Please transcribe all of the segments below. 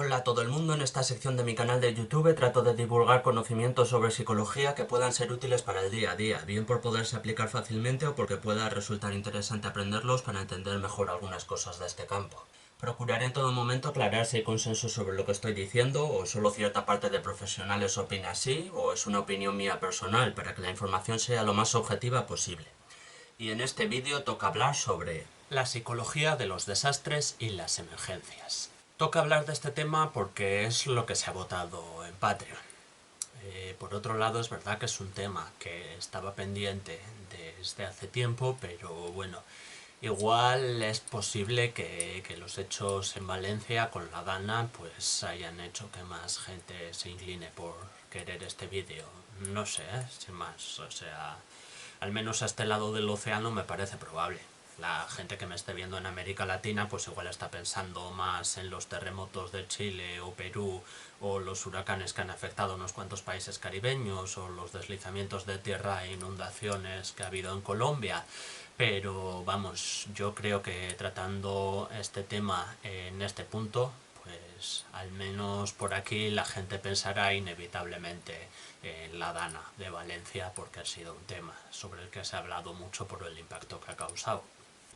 Hola a todo el mundo, en esta sección de mi canal de YouTube trato de divulgar conocimientos sobre psicología que puedan ser útiles para el día a día, bien por poderse aplicar fácilmente o porque pueda resultar interesante aprenderlos para entender mejor algunas cosas de este campo. Procuraré en todo momento aclarar si hay consenso sobre lo que estoy diciendo o solo cierta parte de profesionales opina así o es una opinión mía personal para que la información sea lo más objetiva posible. Y en este vídeo toca hablar sobre la psicología de los desastres y las emergencias. Toca hablar de este tema porque es lo que se ha votado en Patreon. Por otro lado, es verdad que es un tema que estaba pendiente desde hace tiempo, pero bueno, igual es posible que los hechos en Valencia con la Dana pues hayan hecho que más gente se incline por querer este vídeo. No sé, sin más, o sea, al menos a este lado del océano me parece probable. La gente que me esté viendo en América Latina pues igual está pensando más en los terremotos de Chile o Perú o los huracanes que han afectado a unos cuantos países caribeños o los deslizamientos de tierra e inundaciones que ha habido en Colombia. Pero vamos, yo creo que tratando este tema en este punto, pues al menos por aquí la gente pensará inevitablemente en la Dana de Valencia porque ha sido un tema sobre el que se ha hablado mucho por el impacto que ha causado.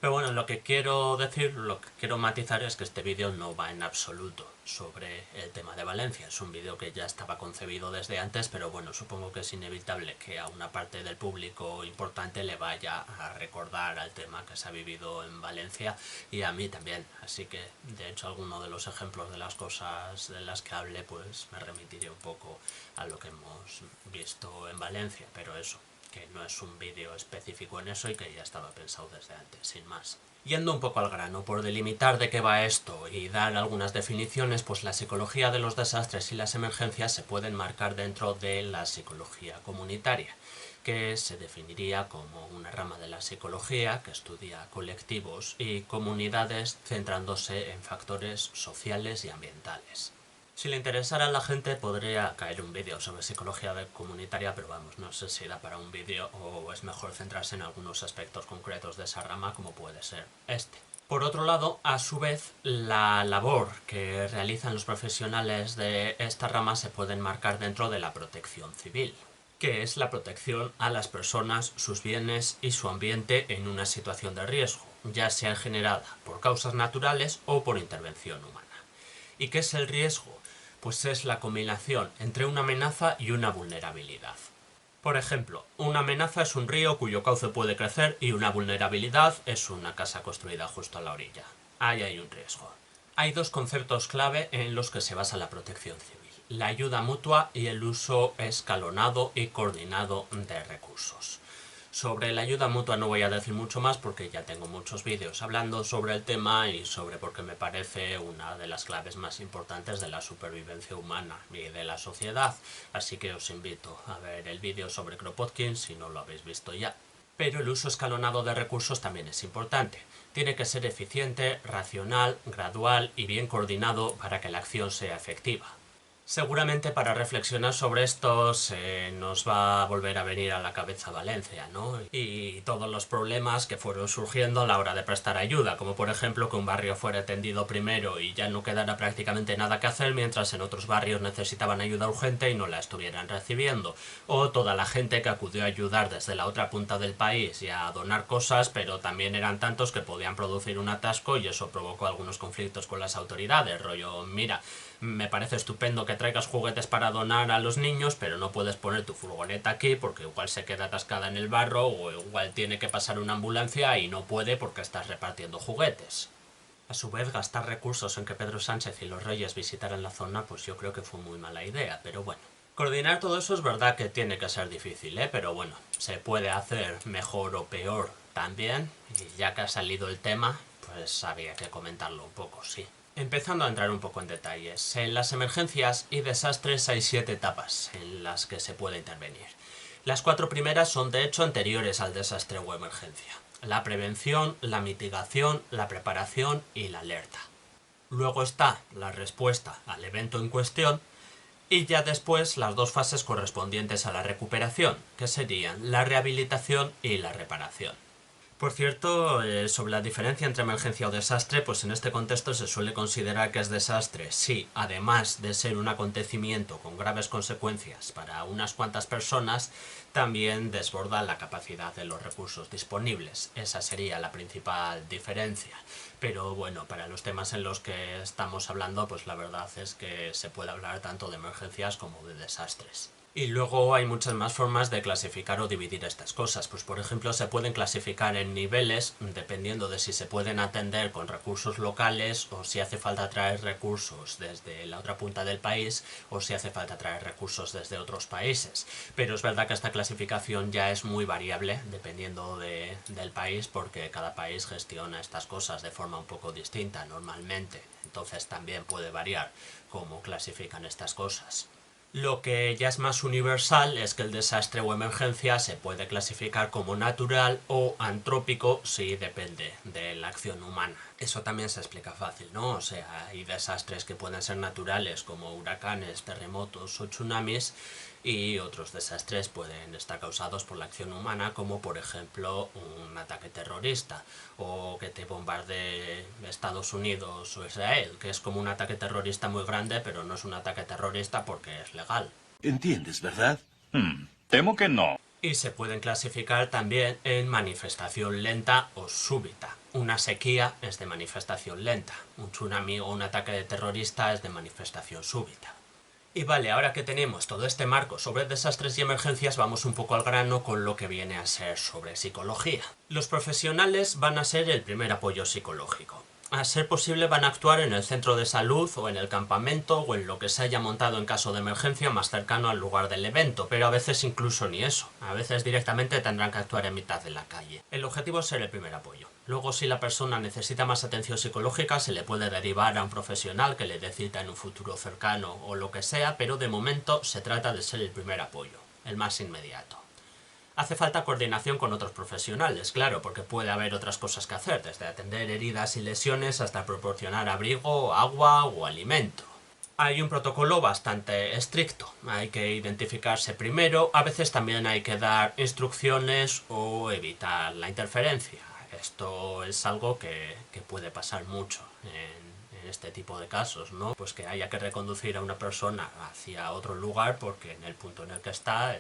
Pero bueno, lo que quiero decir, lo que quiero matizar es que este vídeo no va en absoluto sobre el tema de Valencia. Es un vídeo que ya estaba concebido desde antes, pero bueno, supongo que es inevitable que a una parte del público importante le vaya a recordar al tema que se ha vivido en Valencia y a mí también. Así que, de hecho, alguno de los ejemplos de las cosas de las que hable, pues me remitiré un poco a lo que hemos visto en Valencia, pero eso, que no es un vídeo específico en eso y que ya estaba pensado desde antes, sin más. Yendo un poco al grano, por delimitar de qué va esto y dar algunas definiciones, pues la psicología de los desastres y las emergencias se pueden marcar dentro de la psicología comunitaria, que se definiría como una rama de la psicología que estudia colectivos y comunidades centrándose en factores sociales y ambientales. Si le interesara a la gente podría caer un vídeo sobre psicología comunitaria, pero vamos, no sé si da para un vídeo o es mejor centrarse en algunos aspectos concretos de esa rama como puede ser este. Por otro lado, a su vez, la labor que realizan los profesionales de esta rama se puede enmarcar dentro de la protección civil, que es la protección a las personas, sus bienes y su ambiente en una situación de riesgo, ya sea generada por causas naturales o por intervención humana. ¿Y qué es el riesgo? Pues es la combinación entre una amenaza y una vulnerabilidad. Por ejemplo, una amenaza es un río cuyo cauce puede crecer y una vulnerabilidad es una casa construida justo a la orilla. Ahí hay un riesgo. Hay dos conceptos clave en los que se basa la protección civil: la ayuda mutua y el uso escalonado y coordinado de recursos. Sobre la ayuda mutua no voy a decir mucho más porque ya tengo muchos vídeos hablando sobre el tema y sobre por qué me parece una de las claves más importantes de la supervivencia humana y de la sociedad, así que os invito a ver el vídeo sobre Kropotkin si no lo habéis visto ya. Pero el uso escalonado de recursos también es importante. Tiene que ser eficiente, racional, gradual y bien coordinado para que la acción sea efectiva. Seguramente para reflexionar sobre esto se nos va a volver a venir a la cabeza Valencia, ¿no? Y todos los problemas que fueron surgiendo a la hora de prestar ayuda, como por ejemplo que un barrio fuera atendido primero y ya no quedara prácticamente nada que hacer, mientras en otros barrios necesitaban ayuda urgente y no la estuvieran recibiendo. O toda la gente que acudió a ayudar desde la otra punta del país y a donar cosas, pero también eran tantos que podían producir un atasco y eso provocó algunos conflictos con las autoridades, rollo, mira, me parece estupendo que traigas juguetes para donar a los niños, pero no puedes poner tu furgoneta aquí porque igual se queda atascada en el barro o igual tiene que pasar una ambulancia y no puede porque estás repartiendo juguetes. A su vez, gastar recursos en que Pedro Sánchez y los Reyes visitaran la zona, pues yo creo que fue muy mala idea, pero bueno. Coordinar todo eso es verdad que tiene que ser difícil, pero bueno, se puede hacer mejor o peor también, y ya que ha salido el tema, pues había que comentarlo un poco, sí. Empezando a entrar un poco en detalles, en las emergencias y desastres hay 7 etapas en las que se puede intervenir. Las 4 primeras son de hecho anteriores al desastre o emergencia: la prevención, la mitigación, la preparación y la alerta. Luego está la respuesta al evento en cuestión y ya después las 2 fases correspondientes a la recuperación, que serían la rehabilitación y la reparación. Por cierto, sobre la diferencia entre emergencia o desastre, pues en este contexto se suele considerar que es desastre si, además de ser un acontecimiento con graves consecuencias para unas cuantas personas, también desborda la capacidad de los recursos disponibles. Esa sería la principal diferencia. Pero bueno, para los temas en los que estamos hablando, pues la verdad es que se puede hablar tanto de emergencias como de desastres. Y luego hay muchas más formas de clasificar o dividir estas cosas. Pues por ejemplo se pueden clasificar en niveles dependiendo de si se pueden atender con recursos locales o si hace falta traer recursos desde la otra punta del país o si hace falta traer recursos desde otros países. Pero es verdad que esta clasificación ya es muy variable dependiendo del país porque cada país gestiona estas cosas de forma un poco distinta normalmente. Entonces también puede variar cómo clasifican estas cosas. Lo que ya es más universal es que el desastre o emergencia se puede clasificar como natural o antrópico si depende de la acción humana. Eso también se explica fácil, ¿no? O sea, hay desastres que pueden ser naturales como huracanes, terremotos o tsunamis y otros desastres pueden estar causados por la acción humana como por ejemplo un ataque terrorista o que te bombardee Estados Unidos o Israel, que es como un ataque terrorista muy grande pero no es un ataque terrorista porque es legal. ¿Entiendes, verdad? Temo que no. Y se pueden clasificar también en manifestación lenta o súbita. Una sequía es de manifestación lenta, un tsunami o un ataque terrorista es de manifestación súbita. Y vale, ahora que tenemos todo este marco sobre desastres y emergencias, vamos un poco al grano con lo que viene a ser sobre psicología. Los profesionales van a ser el primer apoyo psicológico. A ser posible van a actuar en el centro de salud o en el campamento o en lo que se haya montado en caso de emergencia más cercano al lugar del evento, pero a veces incluso ni eso. A veces directamente tendrán que actuar en mitad de la calle. El objetivo es ser el primer apoyo. Luego, si la persona necesita más atención psicológica, se le puede derivar a un profesional que le dé cita en un futuro cercano o lo que sea, pero de momento se trata de ser el primer apoyo, el más inmediato. Hace falta coordinación con otros profesionales, claro, porque puede haber otras cosas que hacer, desde atender heridas y lesiones hasta proporcionar abrigo, agua o alimento. Hay un protocolo bastante estricto, hay que identificarse primero, a veces también hay que dar instrucciones o evitar la interferencia. Esto es algo que puede pasar mucho en este tipo de casos, ¿no? Pues que haya que reconducir a una persona hacia otro lugar porque en el punto en el que está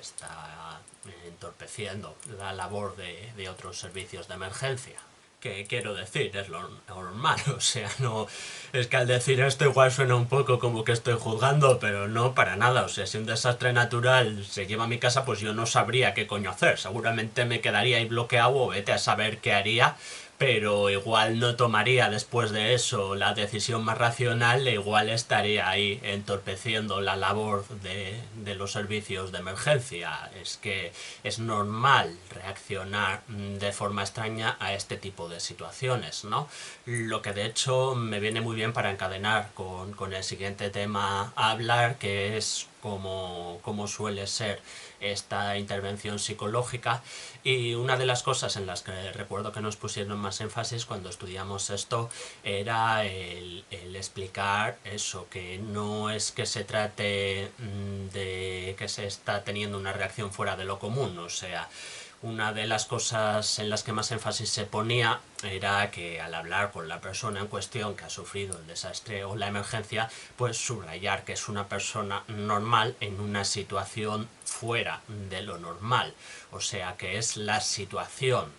entorpeciendo la labor de otros servicios de emergencia. Que quiero decir, es lo normal, o sea, no es que al decir esto igual suena un poco como que estoy juzgando, pero no para nada, o sea, si un desastre natural se lleva a mi casa, pues yo no sabría qué coño hacer, seguramente me quedaría ahí bloqueado o vete a saber qué haría, pero igual no tomaría después de eso la decisión más racional e igual estaría ahí entorpeciendo la labor de los servicios de emergencia. Es que es normal reaccionar de forma extraña a este tipo de situaciones, ¿no? Lo que de hecho me viene muy bien para encadenar con el siguiente tema a hablar, que es cómo suele ser esta intervención psicológica, y una de las cosas en las que recuerdo que nos pusieron más énfasis cuando estudiamos esto era el explicar eso, que no es que se trate de que se está teniendo una reacción fuera de lo común, o sea, una de las cosas en las que más énfasis se ponía era que al hablar con la persona en cuestión que ha sufrido el desastre o la emergencia, pues subrayar que es una persona normal en una situación fuera de lo normal. O sea que es la situación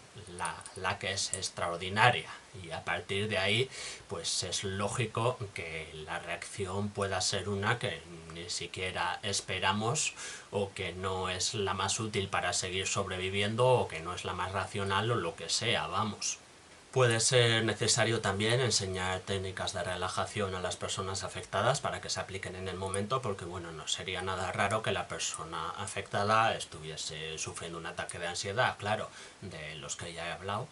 la que es extraordinaria, y a partir de ahí pues es lógico que la reacción pueda ser una que ni siquiera esperamos o que no es la más útil para seguir sobreviviendo o que no es la más racional o lo que sea, vamos. Puede ser necesario también enseñar técnicas de relajación a las personas afectadas para que se apliquen en el momento, porque bueno, no sería nada raro que la persona afectada estuviese sufriendo un ataque de ansiedad, claro, de los que ya he hablado,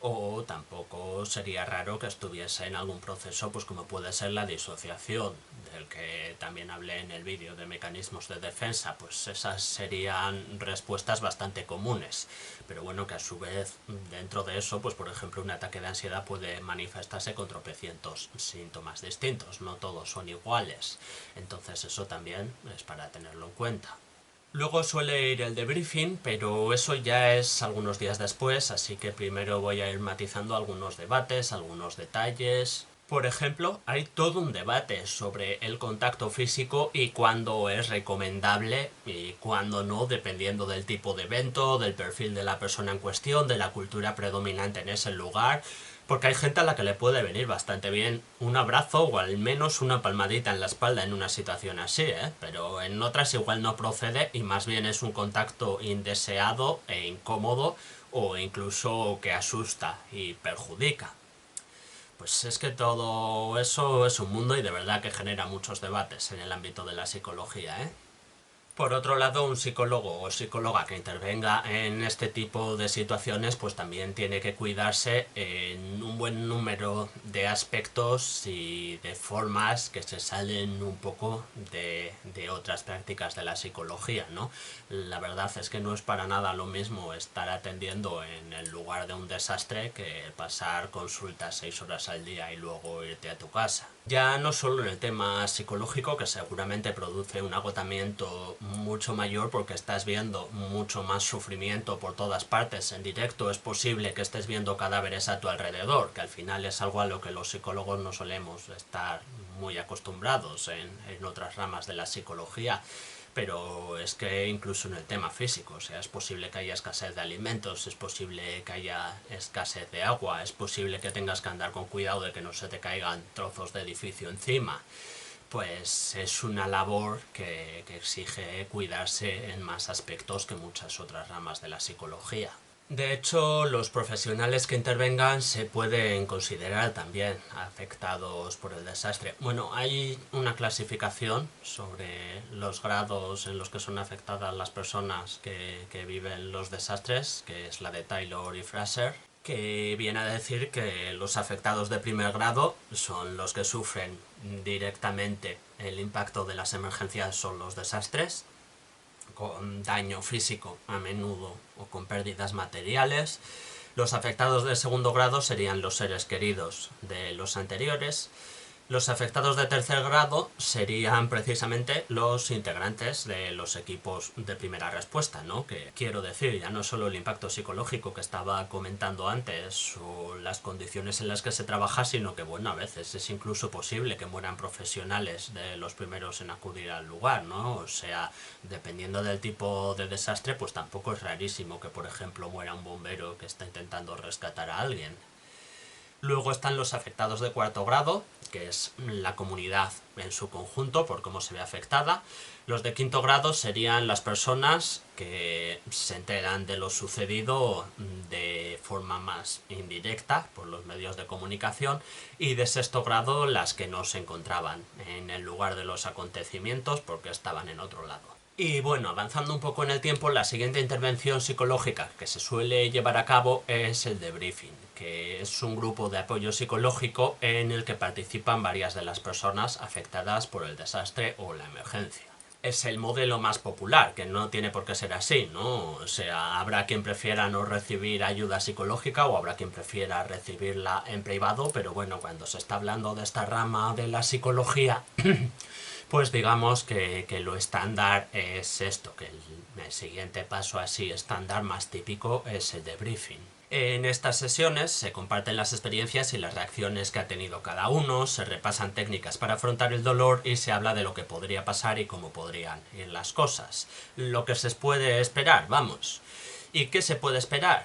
o tampoco sería raro que estuviese en algún proceso, pues como puede ser la disociación, del que también hablé en el vídeo de mecanismos de defensa. Pues esas serían respuestas bastante comunes, pero bueno, que a su vez dentro de eso, pues por ejemplo un ataque de ansiedad puede manifestarse con tropecientos síntomas distintos, no todos son iguales, entonces eso también es para tenerlo en cuenta. Luego suele ir el debriefing, pero eso ya es algunos días después, así que primero voy a ir matizando algunos debates, algunos detalles. Por ejemplo, hay todo un debate sobre el contacto físico y cuándo es recomendable y cuándo no, dependiendo del tipo de evento, del perfil de la persona en cuestión, de la cultura predominante en ese lugar, porque hay gente a la que le puede venir bastante bien un abrazo o al menos una palmadita en la espalda en una situación así, pero en otras igual no procede y más bien es un contacto indeseado e incómodo o incluso que asusta y perjudica. Pues es que todo eso es un mundo y de verdad que genera muchos debates en el ámbito de la psicología, ¿eh? Por otro lado, un psicólogo o psicóloga que intervenga en este tipo de situaciones pues también tiene que cuidarse en un buen número de aspectos y de formas que se salen un poco de otras prácticas de la psicología, ¿no? La verdad es que no es para nada lo mismo estar atendiendo en el lugar de un desastre que pasar consultas 6 horas al día y luego irte a tu casa. Ya no solo en el tema psicológico, que seguramente produce un agotamiento mucho mayor porque estás viendo mucho más sufrimiento por todas partes en directo, es posible que estés viendo cadáveres a tu alrededor, que al final es algo a lo que los psicólogos no solemos estar muy acostumbrados en otras ramas de la psicología. Pero es que incluso en el tema físico, o sea, es posible que haya escasez de alimentos, es posible que haya escasez de agua, es posible que tengas que andar con cuidado de que no se te caigan trozos de edificio encima. Pues es una labor que exige cuidarse en más aspectos que muchas otras ramas de la psicología. De hecho, los profesionales que intervengan se pueden considerar también afectados por el desastre. Bueno, hay una clasificación sobre los grados en los que son afectadas las personas que viven los desastres, que es la de Taylor y Fraser, que viene a decir que los afectados de primer grado son los que sufren directamente el impacto de las emergencias, son los desastres, con daño físico a menudo o con pérdidas materiales. Los afectados de segundo grado serían los seres queridos de los anteriores. Los afectados de tercer grado serían precisamente los integrantes de los equipos de primera respuesta, ¿no? Que quiero decir, ya no solo el impacto psicológico que estaba comentando antes o las condiciones en las que se trabaja, sino que, bueno, a veces es incluso posible que mueran profesionales de los primeros en acudir al lugar, ¿no? O sea, dependiendo del tipo de desastre, pues tampoco es rarísimo que, por ejemplo, muera un bombero que está intentando rescatar a alguien. Luego están los afectados de cuarto grado, que es la comunidad en su conjunto por cómo se ve afectada. Los de quinto grado serían las personas que se enteran de lo sucedido de forma más indirecta por los medios de comunicación, y de sexto grado las que no se encontraban en el lugar de los acontecimientos porque estaban en otro lado. Y bueno, avanzando un poco en el tiempo, la siguiente intervención psicológica que se suele llevar a cabo es el debriefing, que es un grupo de apoyo psicológico en el que participan varias de las personas afectadas por el desastre o la emergencia. Es el modelo más popular, que no tiene por qué ser así, ¿no? O sea, habrá quien prefiera no recibir ayuda psicológica o habrá quien prefiera recibirla en privado, pero bueno, cuando se está hablando de esta rama de la psicología, pues digamos que lo estándar es esto, que el siguiente paso así estándar más típico es el debriefing. En estas sesiones se comparten las experiencias y las reacciones que ha tenido cada uno, se repasan técnicas para afrontar el dolor y se habla de lo que podría pasar y cómo podrían ir las cosas. Lo que se puede esperar, vamos. ¿Y qué se puede esperar?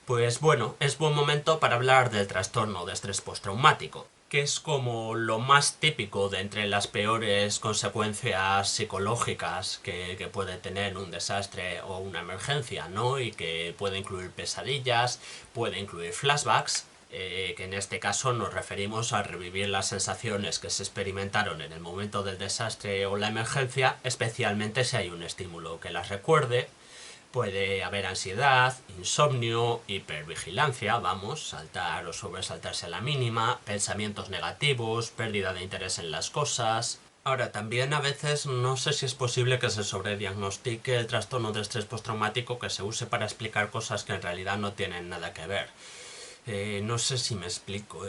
Pues bueno, es buen momento para hablar del trastorno de estrés postraumático, que es como lo más típico de entre las peores consecuencias psicológicas que puede tener un desastre o una emergencia, ¿no? Y que puede incluir pesadillas, puede incluir flashbacks, que en este caso nos referimos a revivir las sensaciones que se experimentaron en el momento del desastre o la emergencia, especialmente si hay un estímulo que las recuerde. Puede haber ansiedad, insomnio, hipervigilancia, vamos, saltar o sobresaltarse a la mínima, pensamientos negativos, pérdida de interés en las cosas. Ahora, también a veces no sé si es posible que se sobrediagnostique el trastorno de estrés postraumático, que se use para explicar cosas que en realidad no tienen nada que ver. No sé si me explico.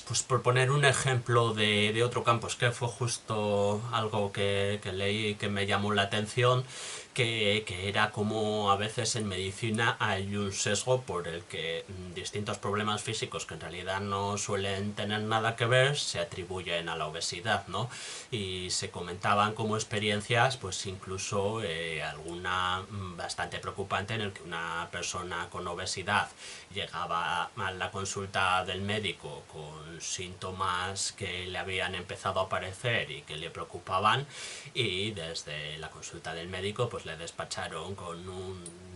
Pues por poner un ejemplo de otro campo, es que fue justo algo que leí y que me llamó la atención, que era como a veces en medicina hay un sesgo por el que distintos problemas físicos que en realidad no suelen tener nada que ver se atribuyen a la obesidad, ¿no? Y se comentaban como experiencias, pues incluso alguna bastante preocupante, en el que una persona con obesidad llegaba a la consulta del médico con síntomas que le habían empezado a aparecer y que le preocupaban, y desde la consulta del médico pues le despacharon con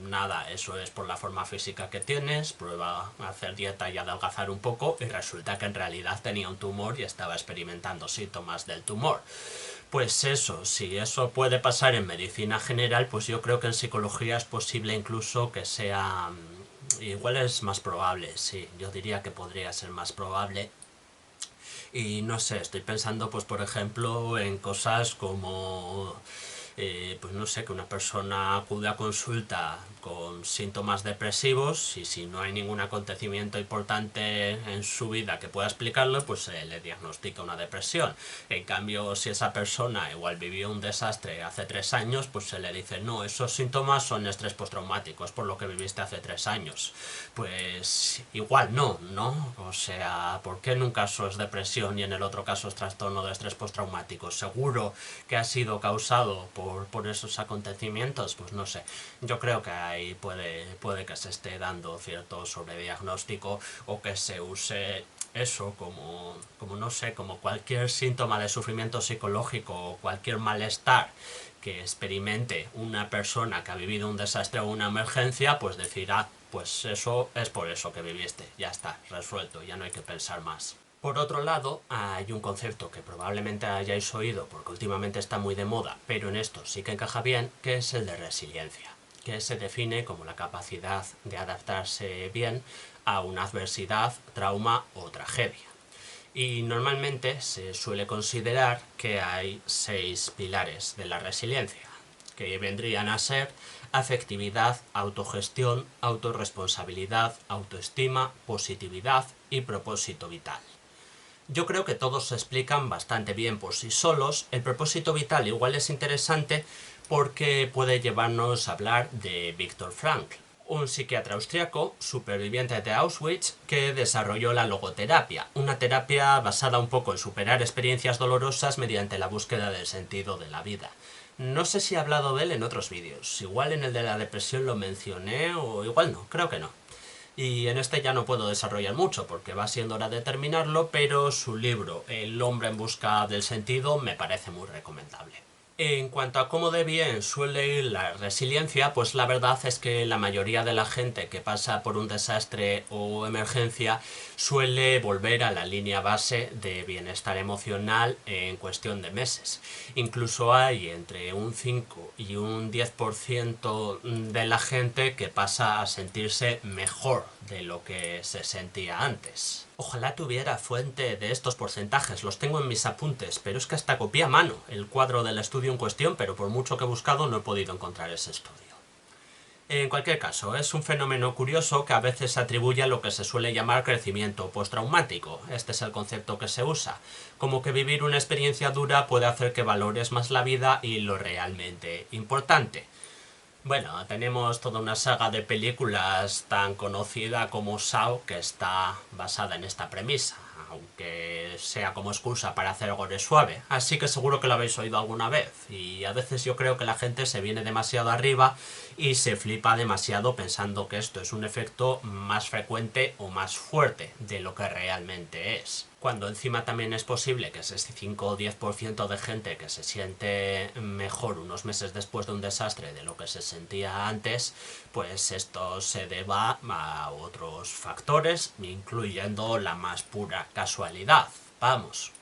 nada, eso es por la forma física que tienes, prueba a hacer dieta y adelgazar un poco, y resulta que en realidad tenía un tumor y estaba experimentando síntomas del tumor. Pues eso, si eso puede pasar en medicina general, pues yo creo que en psicología es posible incluso que sea. Igual es más probable, sí, yo diría que podría ser más probable. Y no sé, estoy pensando pues por ejemplo en cosas como pues no sé, que una persona acude a consulta con síntomas depresivos, y si no hay ningún acontecimiento importante en su vida que pueda explicarlo, pues se le diagnostica una depresión. En cambio, si esa persona igual vivió un desastre hace 3 años, pues se le dice, no, esos síntomas son estrés postraumático, es por lo que viviste hace 3 años. Pues igual no, ¿no? O sea, ¿por qué en un caso es depresión y en el otro caso es trastorno de estrés postraumático? Seguro que ha sido causado por esos acontecimientos, pues no sé. Yo creo que ahí puede que se esté dando cierto sobrediagnóstico, o que se use eso como no sé, como cualquier síntoma de sufrimiento psicológico o cualquier malestar que experimente una persona que ha vivido un desastre o una emergencia, pues decir, pues eso es por eso que viviste, ya está, resuelto, ya no hay que pensar más. Por otro lado, hay un concepto que probablemente hayáis oído porque últimamente está muy de moda, pero en esto sí que encaja bien, que es el de resiliencia, que se define como la capacidad de adaptarse bien a una adversidad, trauma o tragedia. Y normalmente se suele considerar que hay 6 pilares de la resiliencia, que vendrían a ser afectividad, autogestión, autorresponsabilidad, autoestima, positividad y propósito vital. Yo creo que todos se explican bastante bien por sí solos. El propósito vital igual es interesante porque puede llevarnos a hablar de Viktor Frankl, un psiquiatra austriaco, superviviente de Auschwitz, que desarrolló la logoterapia, una terapia basada un poco en superar experiencias dolorosas mediante la búsqueda del sentido de la vida. No sé si he hablado de él en otros vídeos, igual en el de la depresión lo mencioné o igual no, creo que no. Y en este ya no puedo desarrollar mucho porque va siendo hora de terminarlo, pero su libro, El hombre en busca del sentido, me parece muy recomendable. En cuanto a cómo de bien suele ir la resiliencia, pues la verdad es que la mayoría de la gente que pasa por un desastre o emergencia suele volver a la línea base de bienestar emocional en cuestión de meses. Incluso hay entre un 5 y un 10% de la gente que pasa a sentirse mejor de lo que se sentía antes. Ojalá tuviera fuente de estos porcentajes, los tengo en mis apuntes, pero es que hasta copié a mano el cuadro del estudio en cuestión, pero por mucho que he buscado no he podido encontrar ese estudio. En cualquier caso, es un fenómeno curioso que a veces se atribuye a lo que se suele llamar crecimiento postraumático. Este es el concepto que se usa. Como que vivir una experiencia dura puede hacer que valores más la vida y lo realmente importante. Bueno, tenemos toda una saga de películas tan conocida como Saw, que está basada en esta premisa, aunque sea como excusa para hacer gore suave. Así que seguro que lo habéis oído alguna vez, y a veces yo creo que la gente se viene demasiado arriba y se flipa demasiado pensando que esto es un efecto más frecuente o más fuerte de lo que realmente es. Cuando encima también es posible que ese 5 o 10% de gente que se siente mejor unos meses después de un desastre de lo que se sentía antes, pues esto se deba a otros factores, incluyendo la más pura casualidad. Vamos.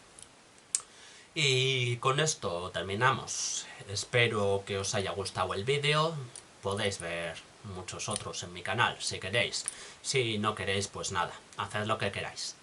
Y con esto terminamos. Espero que os haya gustado el vídeo. Podéis ver muchos otros en mi canal si queréis. Si no queréis, pues nada, haced lo que queráis.